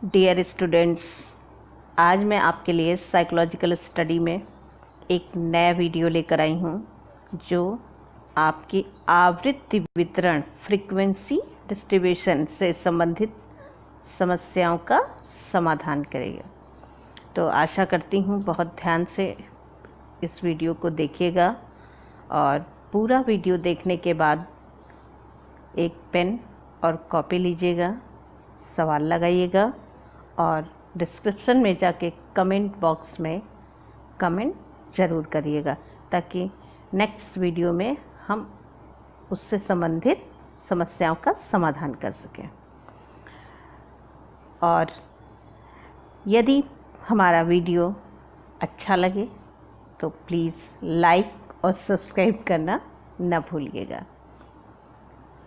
Dear students, आज मैं आपके लिए साइकोलॉजिकल स्टडी में एक नया वीडियो लेकर आई हूँ जो आपकी आवृत्ति वितरण फ्रीक्वेंसी डिस्ट्रीब्यूशन से संबंधित समस्याओं का समाधान करेगा। तो आशा करती हूँ बहुत ध्यान से इस वीडियो को देखिएगा और पूरा वीडियो देखने के बाद एक पेन और कॉपी लीजिएगा, सवाल लगाइएगा और डिस्क्रिप्शन में जाके कमेंट बॉक्स में कमेंट ज़रूर करिएगा ताकि नेक्स्ट वीडियो में हम उससे संबंधित समस्याओं का समाधान कर सकें। और यदि हमारा वीडियो अच्छा लगे तो प्लीज़ लाइक और सब्सक्राइब करना न भूलिएगा।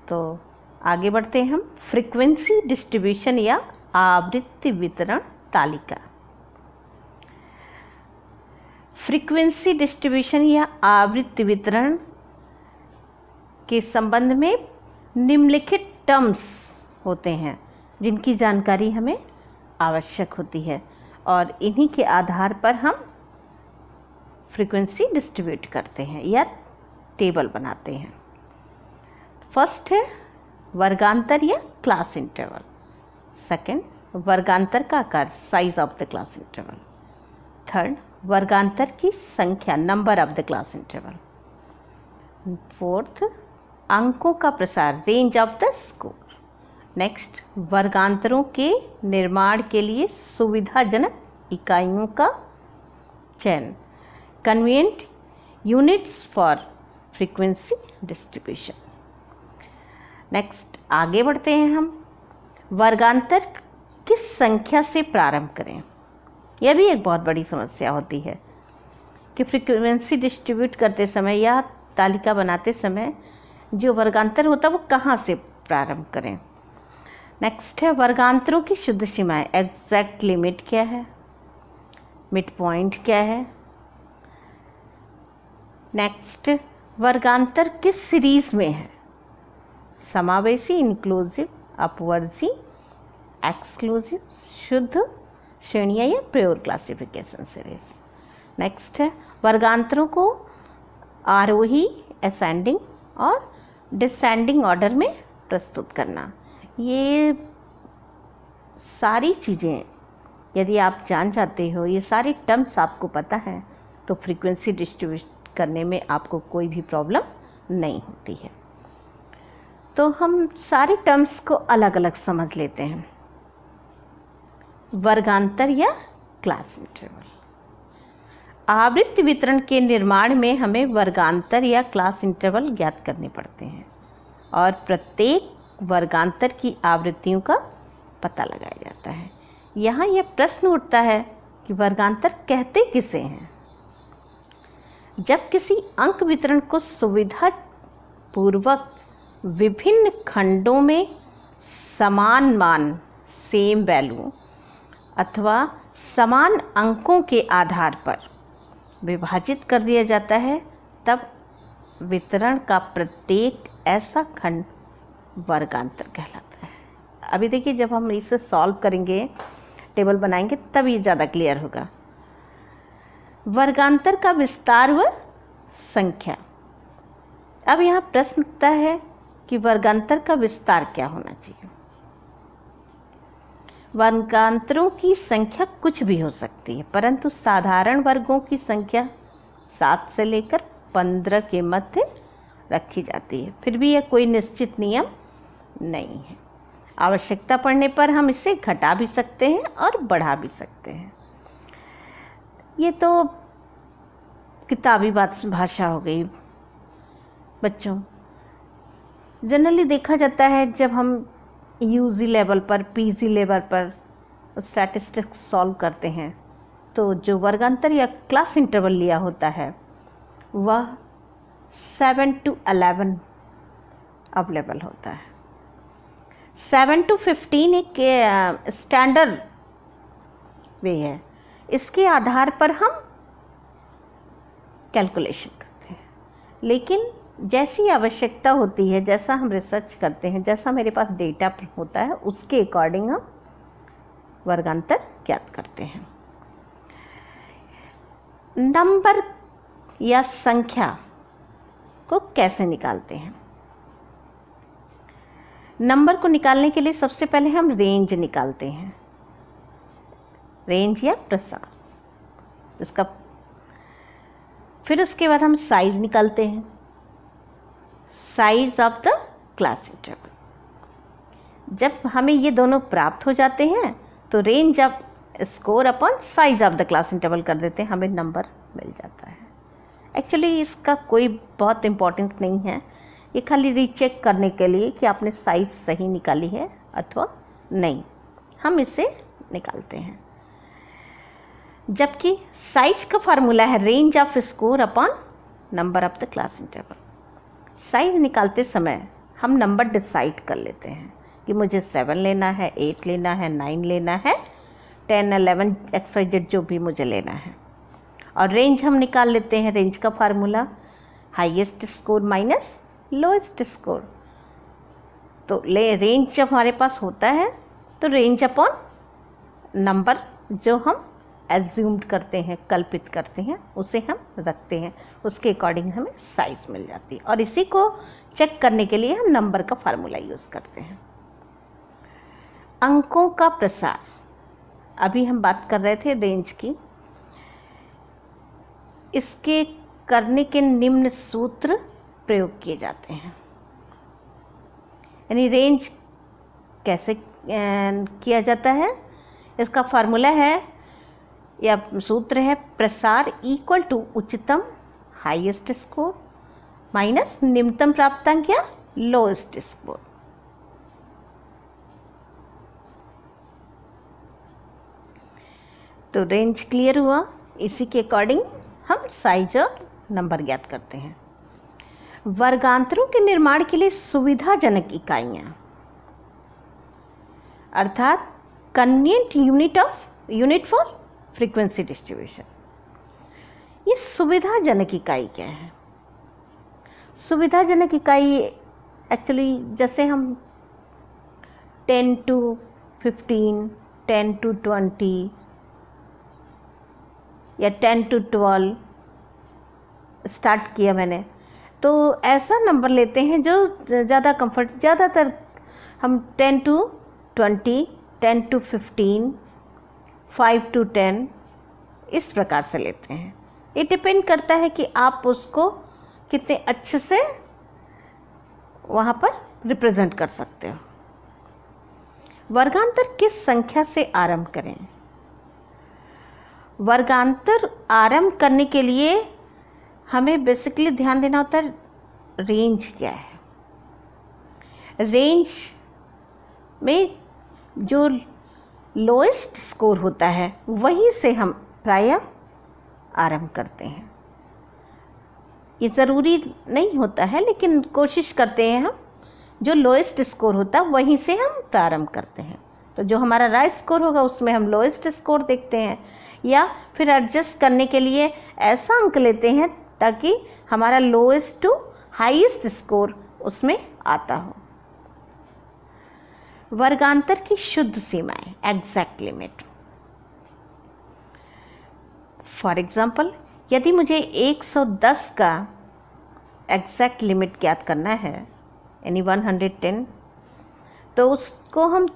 तो आगे बढ़ते हैं हम फ्रीक्वेंसी डिस्ट्रीब्यूशन या आवृत्ति वितरण तालिका। फ्रीक्वेंसी डिस्ट्रीब्यूशन या आवृत्ति वितरण के संबंध में निम्नलिखित टर्म्स होते हैं जिनकी जानकारी हमें आवश्यक होती है और इन्हीं के आधार पर हम फ्रीक्वेंसी डिस्ट्रीब्यूट करते हैं या टेबल बनाते हैं। फर्स्ट है वर्गांतर या क्लास इंटरवल। सेकंड, वर्गांतर का आकार size of the class interval. Third, वर्गांतर की संख्या number of the class interval. Fourth, अंकों का प्रसार range of the score. Next, वर्गांतरों के निर्माण के लिए सुविधाजनक इकाइयों का चयन। Convenient units for frequency distribution. Next आगे बढ़ते हैं हम वर्गांतर किस संख्या से प्रारंभ करें। यह भी एक बहुत बड़ी समस्या होती है कि फ्रीक्वेंसी डिस्ट्रीब्यूट करते समय या तालिका बनाते समय जो वर्गांतर होता है वो कहाँ से प्रारंभ करें। नेक्स्ट है वर्गांतरों की शुद्ध सीमाएं, एग्जैक्ट लिमिट क्या है, मिड पॉइंट क्या है। नेक्स्ट, वर्गांतर किस सीरीज में है, समावेशी, इंक्लूसिव, अपवर्जी, एक्सक्लूसिव, शुद्ध श्रेणियां या प्योर क्लासिफिकेशन सीरीज। नेक्स्ट है वर्गांतरों को आरोही, असेंडिंग और डिसेंडिंग ऑर्डर में प्रस्तुत करना। ये सारी चीज़ें यदि आप जान जाते हो, ये सारी टर्म्स आपको पता है तो फ्रीक्वेंसी डिस्ट्रीब्यूट करने में आपको कोई भी प्रॉब्लम नहीं होती है। तो हम सारी टर्म्स को अलग अलग समझ लेते हैं। वर्गांतर या क्लास इंटरवल। आवृत्ति वितरण के निर्माण में हमें वर्गांतर या क्लास इंटरवल ज्ञात करने पड़ते हैं और प्रत्येक वर्गांतर की आवृत्तियों का पता लगाया जाता है। यहाँ यह प्रश्न उठता है कि वर्गांतर कहते किसे हैं। जब किसी अंक वितरण को सुविधापूर्वक विभिन्न खंडों में समान मान, सेम वैल्यू अथवा समान अंकों के आधार पर विभाजित कर दिया जाता है तब वितरण का प्रत्येक ऐसा खंड वर्गांतर कहलाता है। अभी देखिए, जब हम इसे सॉल्व करेंगे, टेबल बनाएंगे, तब ये ज़्यादा क्लियर होगा। वर्गांतर का विस्तार व संख्या। अब यहाँ प्रश्न उठता है कि वर्गांतर का विस्तार क्या होना चाहिए। वर्गांतरों की संख्या कुछ भी हो सकती है, परंतु साधारण वर्गों की संख्या 7 से लेकर 15 के मध्य रखी जाती है। फिर भी यह कोई निश्चित नियम नहीं है। आवश्यकता पड़ने पर हम इसे घटा भी सकते हैं और बढ़ा भी सकते हैं। ये तो किताबी भाषा हो गई। बच्चों, जनरली देखा जाता है जब हम यूजी लेवल पर, पीजी लेवल पर स्टैटिस्टिक्स सॉल्व करते हैं तो जो वर्गांतर या क्लास इंटरवल लिया होता है वह 7 to 11 अवेलेबल होता है। 7 to 15 एक स्टैंडर्ड वे है। इसके आधार पर हम कैलकुलेशन करते हैं, लेकिन जैसी आवश्यकता होती है, जैसा हम रिसर्च करते हैं, जैसा मेरे पास डेटा होता है, उसके अकॉर्डिंग हम वर्गांतर ज्ञात करते हैं। नंबर या संख्या को कैसे निकालते हैं? नंबर को निकालने के लिए सबसे पहले हम रेंज निकालते हैं, रेंज या प्रसार इसका। फिर उसके बाद हम साइज निकालते हैं, size of the class interval. जब हमें ये दोनों प्राप्त हो जाते हैं तो range of score upon size of the class interval कर देते हैं, हमें नंबर मिल जाता है। एक्चुअली इसका कोई बहुत इम्पोर्टेंस नहीं है, ये खाली रीचेक करने के लिए कि आपने साइज सही निकाली है अथवा नहीं, हम इसे निकालते हैं। जबकि साइज का फार्मूला है range of score upon number of the class interval. Size निकालते समय हम नंबर डिसाइड कर लेते हैं कि मुझे 7 लेना है, 8 लेना है, 9 लेना है, 10, 11 XYZ जो भी मुझे लेना है। और रेंज हम निकाल लेते हैं, रेंज का formula highest score minus lowest score. तो रेंज जब हमारे पास होता है तो रेंज अपॉन नंबर जो हम एज्यूम्ड करते हैं, कल्पित करते हैं, उसे हम रखते हैं, उसके अकॉर्डिंग हमें साइज मिल जाती है। और इसी को चेक करने के लिए हम नंबर का फार्मूला यूज़ करते हैं। अंकों का प्रसार, अभी हम बात कर रहे थे रेंज की। इसके करने के निम्न सूत्र प्रयोग किए जाते हैं। यानी रेंज कैसे किया जाता है, इसका फार्मूला है या सूत्र है प्रसार इक्वल टू उच्चतम हाईएस्ट स्कोर माइनस निम्नतम प्राप्तांक या लोएस्ट स्कोर। तो रेंज क्लियर हुआ, इसी के अकॉर्डिंग हम साइज और नंबर ज्ञात करते हैं। वर्गांतरों के निर्माण के लिए सुविधाजनक इकाइयां अर्थात convenient unit for frequency distribution. ये सुविधाजनक इकाई क्या है? सुविधाजनक इकाई एक्चुअली जैसे हम 10 to 15, 10 to 20 या 10 to 12 स्टार्ट किया मैंने, तो ऐसा नंबर लेते हैं जो ज़्यादा कंफर्ट, ज़्यादातर हम 10 to 20, 10 to 15, 5 to 10 इस प्रकार से लेते हैं। ये डिपेंड करता है कि आप उसको कितने अच्छे से वहाँ पर रिप्रेजेंट कर सकते हो। वर्गांतर किस संख्या से आरंभ करें? वर्गांतर आरंभ करने के लिए हमें बेसिकली ध्यान देना होता है रेंज क्या है। रेंज में जो लोएस्ट स्कोर होता है वहीं से हम प्रायः आरंभ करते हैं। ये ज़रूरी नहीं होता है, लेकिन कोशिश करते हैं हम जो लोएस्ट स्कोर होता है वहीं से हम प्रारंभ करते हैं। तो जो हमारा राइट स्कोर होगा उसमें हम लोएस्ट स्कोर देखते हैं, या फिर एडजस्ट करने के लिए ऐसा अंक लेते हैं ताकि हमारा लोएस्ट टू हाईएस्ट स्कोर उसमें आता हो। वर्गांतर की शुद्ध सीमाएं, एग्जैक्ट लिमिट। फॉर एग्जाम्पल, यदि मुझे 110 का एग्जैक्ट लिमिट ज्ञात करना है, यानी 110, तो उसको हम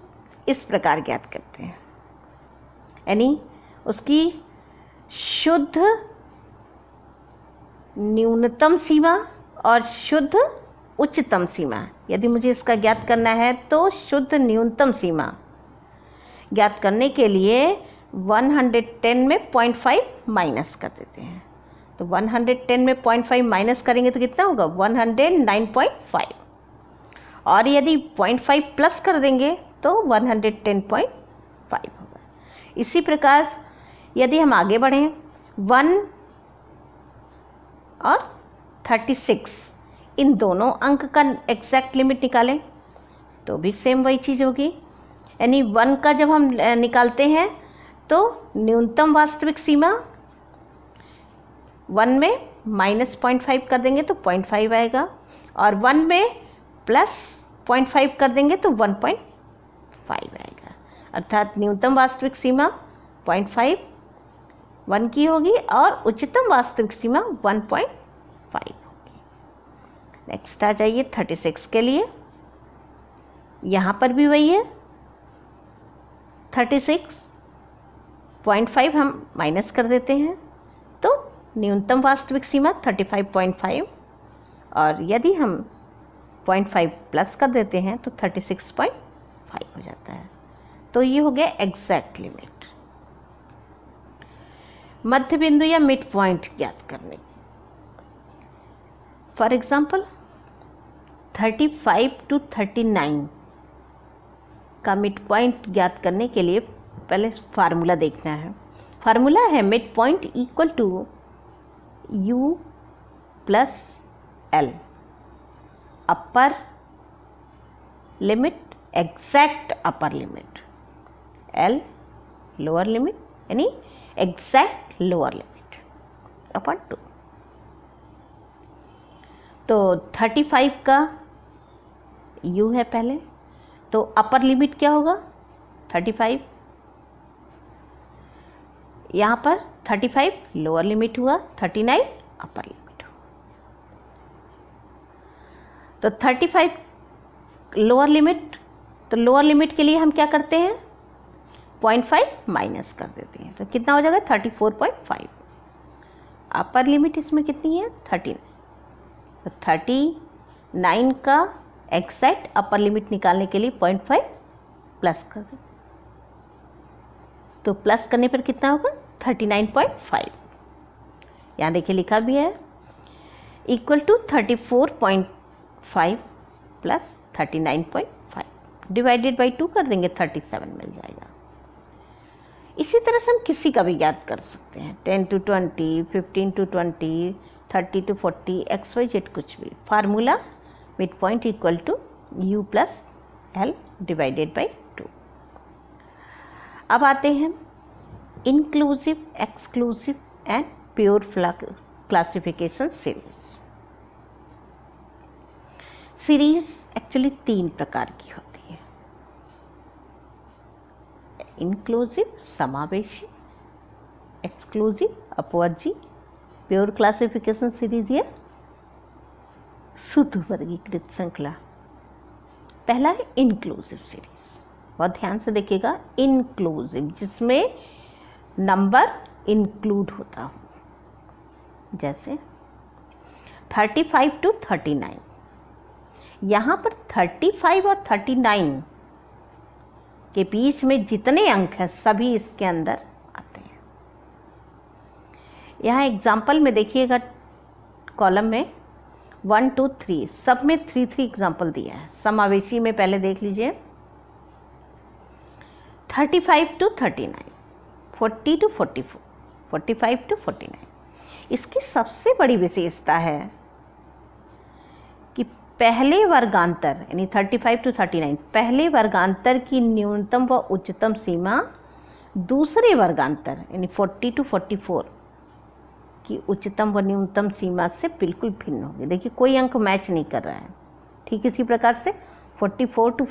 इस प्रकार ज्ञात करते हैं, यानी उसकी शुद्ध न्यूनतम सीमा और शुद्ध उच्चतम सीमा। यदि मुझे इसका ज्ञात करना है तो शुद्ध न्यूनतम सीमा ज्ञात करने के लिए 110 में 0.5 माइनस कर देते हैं। तो 110 में 0.5 माइनस करेंगे तो कितना होगा? 109.5। और यदि 0.5 प्लस कर देंगे तो 110.5 होगा। इसी प्रकार यदि हम आगे बढ़ें, 1 और 36 इन दोनों अंक का एग्जैक्ट लिमिट निकालें तो भी सेम वही चीज़ होगी। यानी 1 का जब हम निकालते हैं तो न्यूनतम वास्तविक सीमा 1 में माइनस 0.5 कर देंगे तो 0.5 आएगा, और 1 में प्लस 0.5 कर देंगे तो 1.5 आएगा। अर्थात न्यूनतम वास्तविक सीमा 0.5 1 की होगी और उच्चतम वास्तविक सीमा 1.5 होगी। नेक्स्ट आ जाइए 36 के लिए। यहाँ पर भी वही है, 36.5 हम माइनस कर देते हैं तो न्यूनतम वास्तविक सीमा 35.5 और यदि हम 0.5 प्लस कर देते हैं तो 36.5 हो जाता है। तो ये हो गया एग्जैक्ट लिमिट। मध्य बिंदु या मिड पॉइंट ज्ञात करने, फॉर एग्जाम्पल 35 to 39 का मिड पॉइंट ज्ञात करने के लिए पहले फार्मूला देखना है। फार्मूला है mid point equal to u plus l, upper limit exact upper limit, l lower limit यानी एग्जैक्ट लोअर लिमिट अपॉन 2। तो 35 का u है पहले, तो अपर लिमिट क्या होगा 35, यहाँ पर 35 लोअर लिमिट हुआ, 39 अपर लिमिट हुआ। तो 35 लोअर लिमिट, तो लोअर लिमिट के लिए हम क्या करते हैं 0.5 माइनस कर देते हैं, तो कितना हो जाएगा 34.5। अपर लिमिट इसमें कितनी है 39, तो 39 का एग्जैक्ट अपर लिमिट निकालने के लिए 0.5 प्लस कर दें, तो प्लस करने पर कितना होगा 39.5। यहाँ देखिए लिखा भी है equal to 34.5 plus 39.5 divided by 2 कर देंगे 37 मिल जाएगा। इसी तरह से हम किसी का भी ज्ञात कर सकते हैं, 10 to 20, 15 to 20, 30 to 40, XYZ कुछ भी। Formula mid point equal to u plus l divided by 2। अब आते हैं inclusive, exclusive and pure classification series. Series actually 3 प्रकार की होती है, इंक्लूसिव समावेशी, एक्सक्लूसिव अपवर्जी, प्योर क्लासिफिकेशन सीरीज या शुद्ध वर्गीकृत श्रृंखला। पहला है इंक्लूसिव सीरीज, बहुत ध्यान से देखिएगा, इंक्लूसिव जिसमें नंबर इंक्लूड होता हो, जैसे 35 to 39। यहाँ पर 35 और 39 के बीच में जितने अंक हैं सभी इसके अंदर आते हैं। यहाँ एग्जाम्पल में देखिएगा कॉलम में 1 2 3 सब में 3 एग्जाम्पल दिया है। समावेशी में पहले देख लीजिए 35 to 39, 40 to 44, 45 to 49। इसकी सबसे बड़ी विशेषता है कि पहले वर्गांतर यानी 35 to 39 पहले वर्गांतर की न्यूनतम व उच्चतम सीमा दूसरे वर्गांतर यानी 40 to 44 की उच्चतम व न्यूनतम सीमा से बिल्कुल भिन्न होगी। देखिए कोई अंक मैच नहीं कर रहा है। ठीक इसी प्रकार से 44 to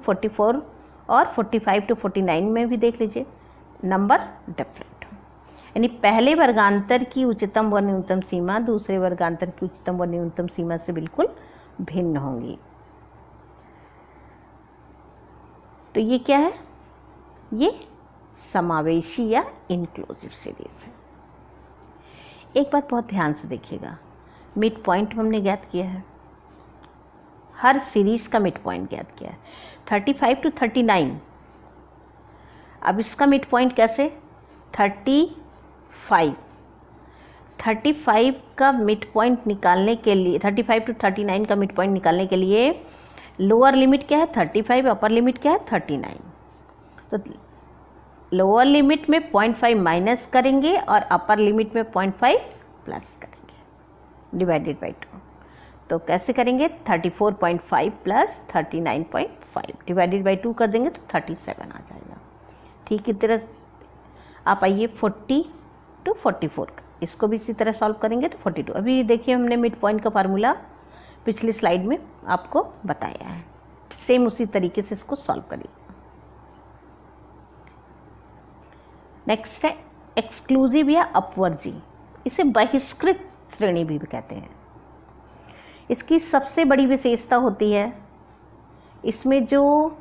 44 और 45 to 49 में भी देख लीजिए नंबर डिफरेंट हो, यानी पहले वर्गांतर की उच्चतम व न्यूनतम सीमा दूसरे वर्गांतर की उच्चतम व न्यूनतम सीमा से बिल्कुल भिन्न होंगी। तो ये क्या है, ये समावेशी या इंक्लूसिव सीरीज है। एक बात बहुत ध्यान से देखिएगा, मिड पॉइंट हमने ज्ञात किया है, हर सीरीज का मिड पॉइंट ज्ञात किया है 35 to 39। अब इसका मिड पॉइंट कैसे 35 का मिड पॉइंट निकालने के लिए 35 to 39 का मिड पॉइंट निकालने के लिए लोअर लिमिट क्या है 35, अपर लिमिट क्या है 39। तो लोअर लिमिट में 0.5 माइनस करेंगे और अपर लिमिट में 0.5 प्लस करेंगे डिवाइडेड बाई 2। तो कैसे करेंगे 34.5 प्लस 39.5 डिवाइडेड बाई 2 कर देंगे तो 37 आ जाएगा। ठीक इसी तरह आप आइए 40 to 44 का, इसको भी इसी तरह सॉल्व करेंगे तो 42। अभी देखिए हमने मिड पॉइंट का फार्मूला पिछली स्लाइड में आपको बताया है। सेम उसी तरीके से इसको सॉल्व करिए। नेक्स्ट है एक्सक्लूसिव या अपवर्जी, इसे बहिष्कृत श्रेणी भी कहते हैं। इसकी सबसे बड़ी विशेषता होती है, इसमें जो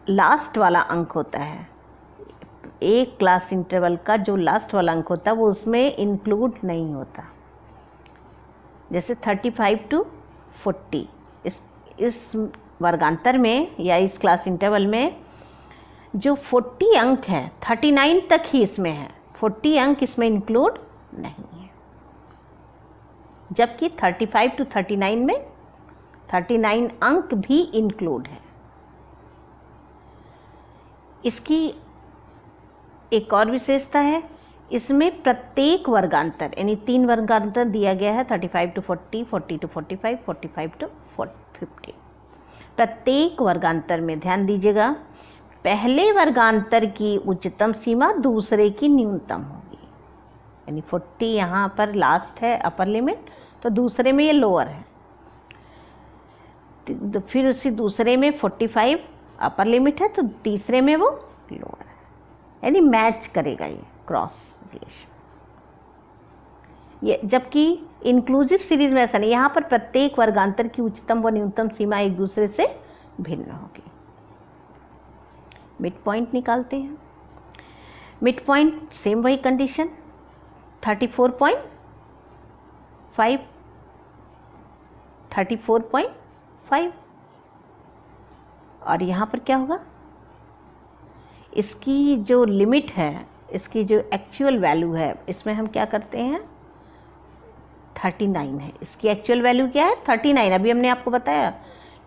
लास्ट वाला अंक होता है, एक क्लास इंटरवल का जो लास्ट वाला अंक होता है वो उसमें इंक्लूड नहीं होता। जैसे 35 to 40 इस वर्गांतर में या इस क्लास इंटरवल में जो 40 अंक है 39 तक ही इसमें है, 40 अंक इसमें इंक्लूड नहीं है। जबकि 35 to 39 में 39 अंक भी इंक्लूड है। इसकी एक और विशेषता है, इसमें प्रत्येक वर्गांतर यानी 3 वर्गांतर दिया गया है, 35 to 40, 40 to 45, 45 to 50। प्रत्येक वर्गांतर में ध्यान दीजिएगा, पहले वर्गांतर की उच्चतम सीमा दूसरे की न्यूनतम होगी। यानी 40 यहाँ पर लास्ट है अपर लिमिट, तो दूसरे में ये लोअर है। तो फिर उसी दूसरे में 45 अपर लिमिट है, तो तीसरे में वो लोअर है। यानी मैच करेगा ये क्रॉस रिलेशन। ये जबकि इंक्लूसिव सीरीज में ऐसा नहीं, यहाँ पर प्रत्येक वर्गांतर की उच्चतम व न्यूनतम सीमा एक दूसरे से भिन्न होगी। मिड पॉइंट निकालते हैं। मिड पॉइंट सेम वही कंडीशन 34.5 और यहाँ पर क्या होगा, इसकी जो लिमिट है, इसकी जो एक्चुअल वैल्यू है, इसमें हम क्या करते हैं 39 है। इसकी एक्चुअल वैल्यू क्या है 39। अभी हमने आपको बताया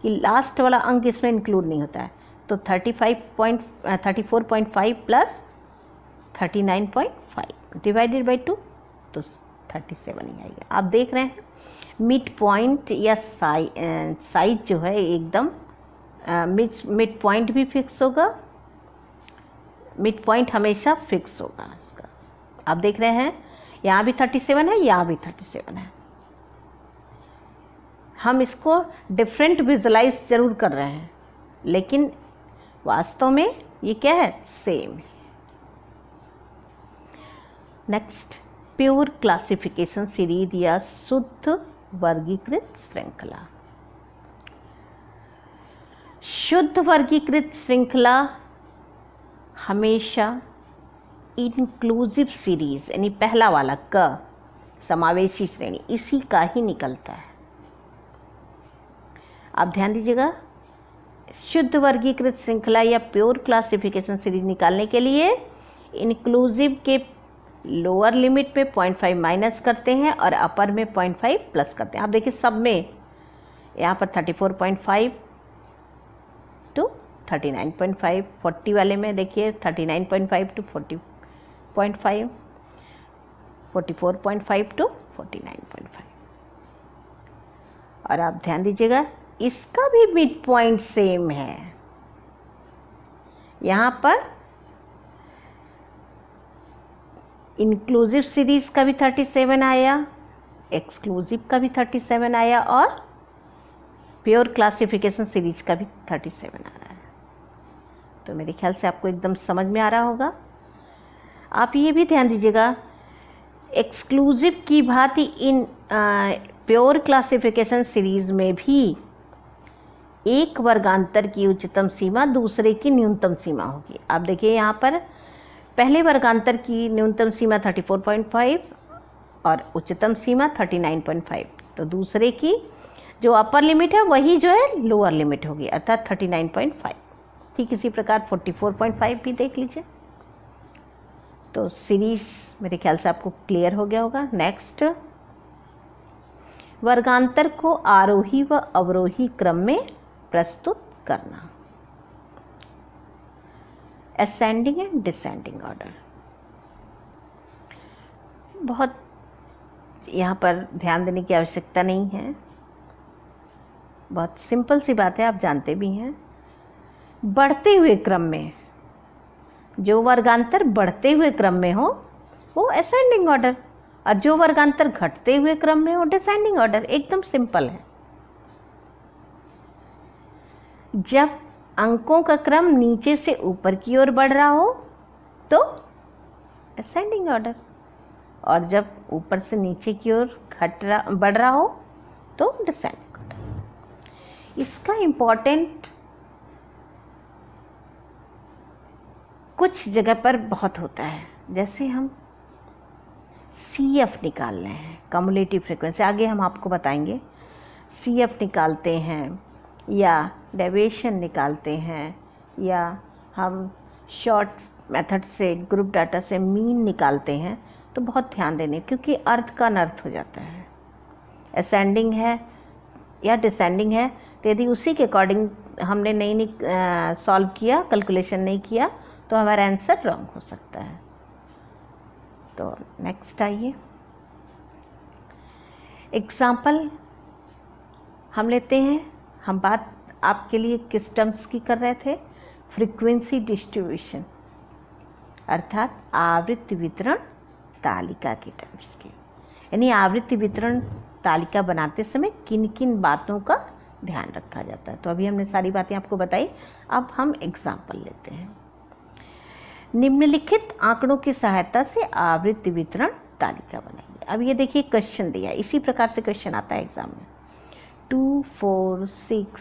कि लास्ट वाला अंक इसमें इंक्लूड नहीं होता है, तो 34.5 प्लस 39.5 डिवाइडेड बाई 2 तो 37 ही आएगा। आप देख रहे हैं मिड पॉइंट या साइज जो है एकदम मिड पॉइंट भी फिक्स होगा, मिड पॉइंट हमेशा फिक्स होगा इसका। आप देख रहे हैं यहाँ भी 37 है, यहाँ भी 37 है। हम इसको डिफरेंट विजुलाइज जरूर कर रहे हैं, लेकिन वास्तव में ये क्या है, सेम है। नेक्स्ट, प्योर क्लासिफिकेशन सीरीज या शुद्ध वर्गीकृत श्रृंखला। शुद्ध वर्गीकृत श्रृंखला हमेशा इंक्लूसिव सीरीज यानी पहला वाला क समावेशी श्रेणी इसी का ही निकलता है। आप ध्यान दीजिएगा, शुद्ध वर्गीकृत श्रृंखला या प्योर क्लासिफिकेशन सीरीज निकालने के लिए इंक्लूसिव के लोअर लिमिट पे 0.5 माइनस करते हैं और अपर में 0.5 प्लस करते हैं। आप देखिए सब में यहाँ पर 34.5 टू 39.5, 40 वाले में देखिए 39.5 टू 40.5, 44.5 टू 49.5। और आप ध्यान दीजिएगा इसका भी मिड पॉइंट सेम है। यहाँ पर इंक्लूसिव सीरीज का भी 37 आया, एक्सक्लूसिव का भी 37 आया और प्योर क्लासिफिकेशन सीरीज का भी 37 आ रहा है। तो मेरे ख्याल से आपको एकदम समझ में आ रहा होगा। आप ये भी ध्यान दीजिएगा, एक्सक्लूसिव की भांति इन प्योर क्लासिफिकेशन सीरीज में भी एक वर्गांतर की उच्चतम सीमा दूसरे की न्यूनतम सीमा होगी। आप देखिए यहाँ पर पहले वर्गांतर की न्यूनतम सीमा 34.5 और उच्चतम सीमा 39.5, तो दूसरे की जो अपर लिमिट है वही जो है लोअर लिमिट होगी, अर्थात 39.5। ठीक इसी प्रकार 44.5 भी देख लीजिए। तो सीरीज मेरे ख्याल से आपको क्लियर हो गया होगा। नेक्स्ट, वर्गांतर को आरोही व अवरोही क्रम में प्रस्तुत करना, असेंडिंग एंड डिसेंडिंग ऑर्डर। बहुत यहाँ पर ध्यान देने की आवश्यकता नहीं है, बहुत सिंपल सी बात है, आप जानते भी हैं। बढ़ते हुए क्रम में जो वर्गांतर बढ़ते हुए क्रम में हो वो असेंडिंग ऑर्डर, और जो वर्गांतर घटते हुए क्रम में हो डिसेंडिंग ऑर्डर। एकदम सिंपल है। जब अंकों का क्रम नीचे से ऊपर की ओर बढ़ रहा हो तो असेंडिंग ऑर्डर, और जब ऊपर से नीचे की ओर बढ़ रहा हो तो डिसेंडिंग ऑर्डर। इसका इम्पोर्टेंट कुछ जगह पर बहुत होता है, जैसे हम CF निकाल रहे हैं, कम्युलेटिव फ्रीक्वेंसी, आगे हम आपको बताएंगे। CF निकालते हैं या डेविएशन निकालते हैं, या हम शॉर्ट मेथड से ग्रुप डाटा से मीन निकालते हैं, तो बहुत ध्यान देने, क्योंकि अर्थ का अनर्थ हो जाता है। असेंडिंग है या डिसेंडिंग है, तो यदि उसी के अकॉर्डिंग हमने नहीं सॉल्व किया, कैलकुलेशन नहीं किया, तो हमारा आंसर रॉन्ग हो सकता है। तो नेक्स्ट आइए, एग्जाम्पल हम लेते हैं। हम बात आपके लिए किस टर्म्स की कर रहे थे? फ्रीक्वेंसी डिस्ट्रीब्यूशन, अर्थात आवृत्ति वितरण तालिका के टर्म्स की। यानी आवृत्ति वितरण तालिका बनाते समय किन किन बातों का ध्यान रखा जाता है। तो अभी हमने सारी बातें आपको बताई, अब हम एग्जाम्पल लेते हैं। निम्नलिखित आंकड़ों की सहायता से आवृत्ति वितरण तालिका बनाइए। अब ये देखिए क्वेश्चन दिया, इसी प्रकार से क्वेश्चन आता है एग्जाम में। 2, 4, 6,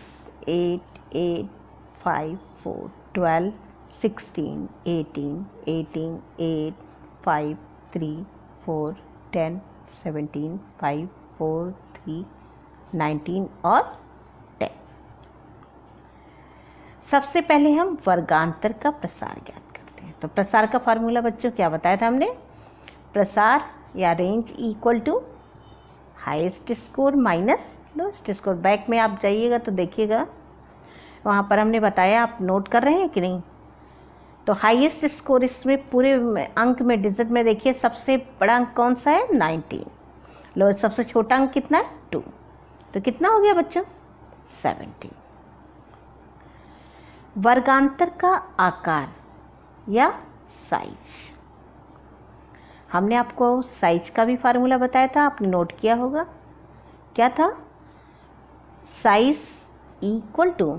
8, 8, 5, 4, 12, 16, 18, 18, 8, 5, 3, 4, 10, 17, 5, 4, 3, 19 और 10। सबसे पहले हम वर्गांतर का प्रसार ज्ञात करते हैं। तो प्रसार का फार्मूला बच्चों क्या बताया था हमने? प्रसार या range equal to highest score minus lowest score. Back में आप जाइएगा तो देखिएगा, वहाँ पर हमने बताया, आप नोट कर रहे हैं कि नहीं? तो हाईएस्ट स्कोर इसमें पूरे अंक में, डिजिट में देखिए, सबसे बड़ा अंक कौन सा है? 19। लोएस्ट सबसे छोटा अंक कितना है? 2। तो कितना हो गया बच्चों? 17। वर्गांतर का आकार या साइज, हमने आपको साइज का भी फार्मूला बताया था, आपने नोट किया होगा। क्या था? Size equal to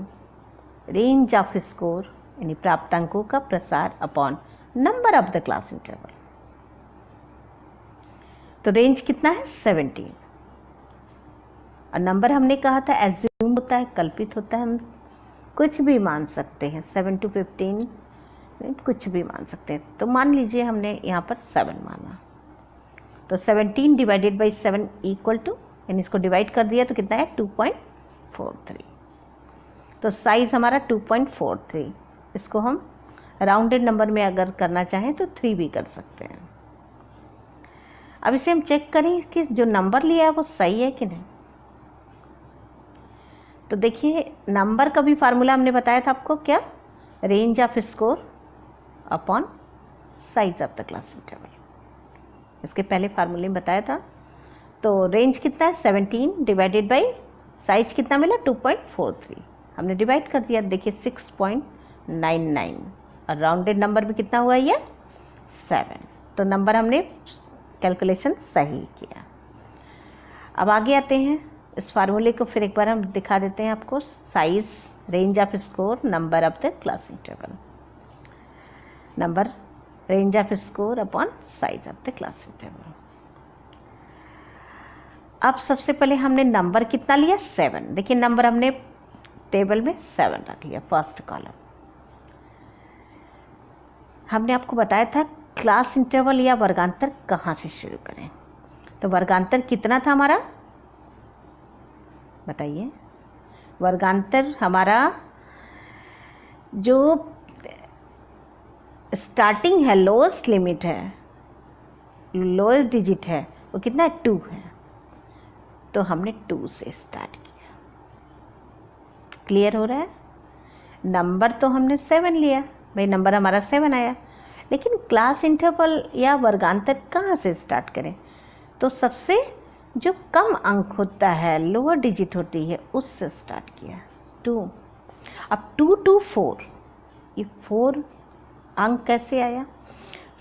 range of score, यानी प्राप्तांकों का प्रसार upon number of the class interval. तो रेंज कितना है? 17। और नंबर हमने कहा था एज्यूम होता है, कल्पित होता है, हम कुछ भी मान सकते हैं, 7 to 15 कुछ भी मान सकते हैं। तो मान लीजिए हमने यहाँ पर 7 माना, तो 17 डिवाइडेड बाई 7 इक्वल टू, यानी इसको डिवाइड कर दिया तो कितना है? 2.43। तो साइज हमारा 2.43। इसको हम राउंडेड नंबर में अगर करना चाहें तो 3 भी कर सकते हैं। अब इसे हम चेक करें कि जो नंबर लिया है वो सही है कि नहीं। तो देखिए, नंबर का भी फार्मूला हमने बताया था आपको, क्या? Range of score upon size of the class interval. इसके पहले फार्मूले में बताया था। तो रेंज कितना है? 17 डिवाइडेड बाई साइज कितना मिला? 2.43। हमने डिवाइड कर दिया, देखिए 6.99, और राउंडेड नंबर में कितना हुआ ये? 7। तो नंबर हमने कैलकुलेशन सही किया। अब आगे आते हैं, इस फार्मूले को फिर एक बार हम दिखा देते हैं आपको। Size, range of score, number of the class interval, number range of score upon size of the class interval. अब सबसे पहले हमने नंबर कितना लिया? 7। देखिए नंबर हमने टेबल में 7 रख लिया, फर्स्ट कॉलम। हमने आपको बताया था क्लास इंटरवल या वर्गांतर कहाँ से शुरू करें। तो वर्गांतर कितना था हमारा? बताइए। वर्गांतर हमारा जो स्टार्टिंग है, लोएस्ट लिमिट है, लोएस्ट डिजिट है, वो कितना है? 2 है। तो हमने 2 से स्टार्ट किया। क्लियर हो रहा है? नंबर तो हमने 7 लिया, भाई नंबर हमारा 7 आया, लेकिन क्लास इंटरवल या वर्गांतर कहाँ से स्टार्ट करें? तो सबसे जो कम अंक होता है, लोअर डिजिट होती है, उससे स्टार्ट किया, 2। अब 2 to 4, ये 4 अंक कैसे आया?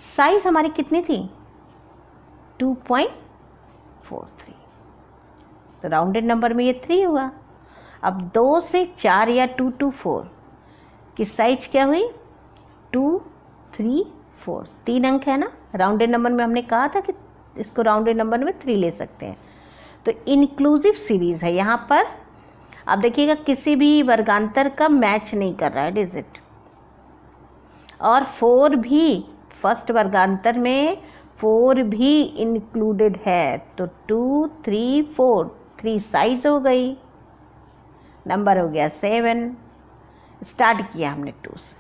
साइज हमारी कितनी थी? 2.43। तो राउंडेड नंबर में ये 3 हुआ। अब 2 से 4 या 2 to 4 की साइज क्या हुई? 2, 3, 4, 3 अंक है ना। राउंडेड नंबर में हमने कहा था कि इसको राउंडेड नंबर में 3 ले सकते हैं। तो इनक्लूसिव सीरीज है। यहाँ पर आप देखिएगा किसी भी वर्गांतर का मैच नहीं कर रहा है डिजिट, और 4 भी फर्स्ट वर्गांतर में 4 भी इंक्लूडेड है। तो 2, 3, 4, 3 साइज हो गई, नंबर हो गया 7। स्टार्ट किया हमने 2 से।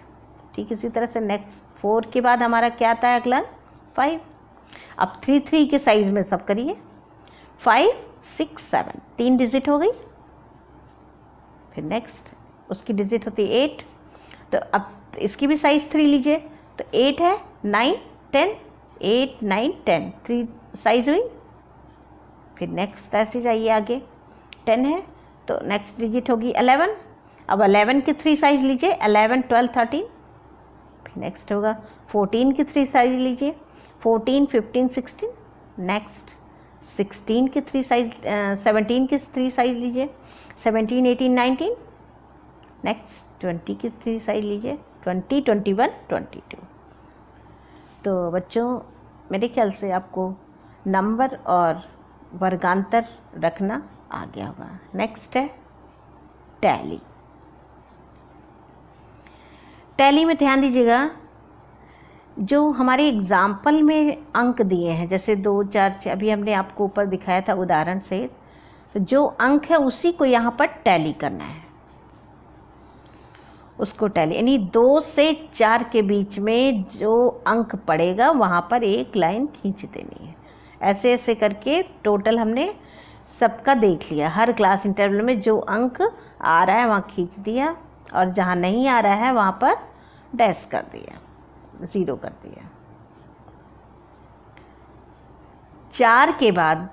ठीक इसी तरह से नेक्स्ट 4 के बाद हमारा क्या आता है अगला? 5। अब 3, 3 के साइज में सब करिए। 5, 6, 7 3 डिजिट हो गई। फिर नेक्स्ट उसकी डिजिट होती है 8। तो अब इसकी भी साइज 3 लीजिए। तो 8 है, 9, 10, 8, 9, 10 3 साइज हुई। फिर नेक्स्ट ऐसे जाइए आगे। 10 है तो नेक्स्ट डिजिट होगी 11। अब 11 की 3 साइज लीजिए, 11, 12, 13। फिर नेक्स्ट होगा 14 की 3 साइज लीजिए, 14, 15, 16। नेक्स्ट 16 की 3 साइज 17 की 3 साइज लीजिए, 17, 18, 19। नेक्स्ट 20 की 3 साइज लीजिए, 20, 21, 22। तो बच्चों मेरे ख्याल से आपको नंबर और वर्गांतर रखना आ गया होगा। नेक्स्ट है टैली। टैली में ध्यान दीजिएगा, जो हमारे एग्जाम्पल में अंक दिए हैं जैसे 2, 4, 6 अभी हमने आपको ऊपर दिखाया था उदाहरण से, तो जो अंक है उसी को यहाँ पर टैली करना है। उसको टैली यानी 2 से 4 के बीच में जो अंक पड़ेगा वहाँ पर एक लाइन खींच देनी है। ऐसे ऐसे करके टोटल हमने सबका देख लिया। हर क्लास इंटरवल में जो अंक आ रहा है वहाँ खींच दिया, और जहाँ नहीं आ रहा है वहाँ पर डैश कर दिया, 0 कर दिया। 4 के बाद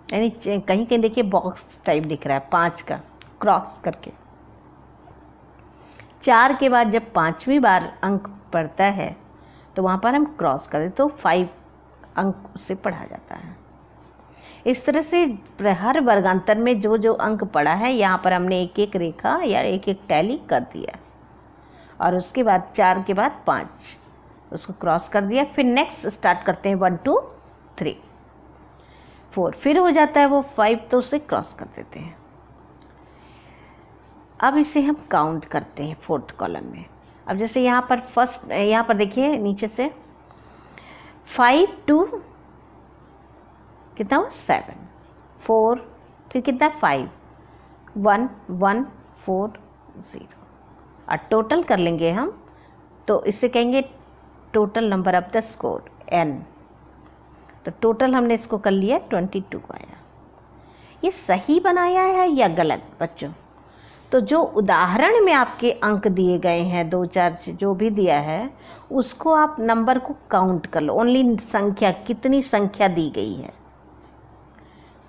यानी कहीं कहीं देखिए बॉक्स टाइप दिख रहा है 5 का क्रॉस करके। 4 के बाद जब 5वीं बार अंक पढ़ता है तो वहाँ पर हम क्रॉस कर दें तो 5 अंक उससे पढ़ा जाता है। इस तरह से हर वर्गांतर में जो जो अंक पड़ा है यहाँ पर हमने एक एक रेखा या एक एक टैली कर दिया, और उसके बाद 4 के बाद 5 उसको क्रॉस कर दिया। फिर नेक्स्ट स्टार्ट करते हैं 1, 2, 3, 4, फिर हो जाता है वो 5 तो उसे क्रॉस कर देते हैं। अब इसे हम काउंट करते हैं 4th कॉलम में। अब जैसे यहाँ पर देखिए नीचे से 5, 2 कितना हुआ 7, 4 फिर कितना 5, 1, 1, 4, 0। और टोटल कर लेंगे हम तो इससे कहेंगे total number of the score n। तो टोटल हमने इसको कर लिया 22 आया। ये सही बनाया है या गलत बच्चों? तो जो उदाहरण में आपके अंक दिए गए हैं 2, 4 से जो भी दिया है उसको आप नंबर को काउंट कर लो। ओनली संख्या, कितनी संख्या दी गई है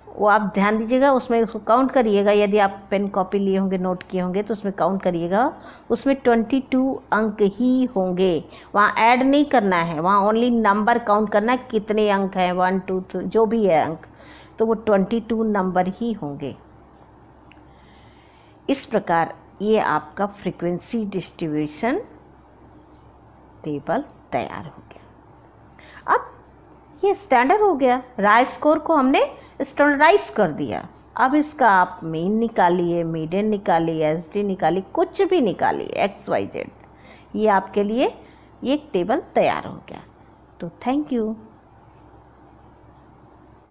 वो आप ध्यान दीजिएगा, उसमें उसको काउंट करिएगा। यदि आप पेन कॉपी लिए होंगे, नोट किए होंगे तो उसमें काउंट करिएगा। उसमें 22 अंक ही होंगे, वहाँ ऐड नहीं करना है, वहाँ ओनली नंबर काउंट करना है कितने अंक हैं, 1, 2, 3 जो भी है अंक, तो वो 22 नंबर ही होंगे। इस प्रकार ये आपका फ्रीक्वेंसी डिस्ट्रीब्यूशन टेबल तैयार हो गया। अब ये स्टैंडर्ड हो गया। राय स्कोर को हमने स्टैंडर्डाइज कर दिया। अब इसका आप मीन निकालिए, मीडियन निकालिए, एसडी निकालिए, कुछ भी निकालिए, XYZ, ये आपके लिए ये टेबल तैयार हो गया। तो थैंक यू।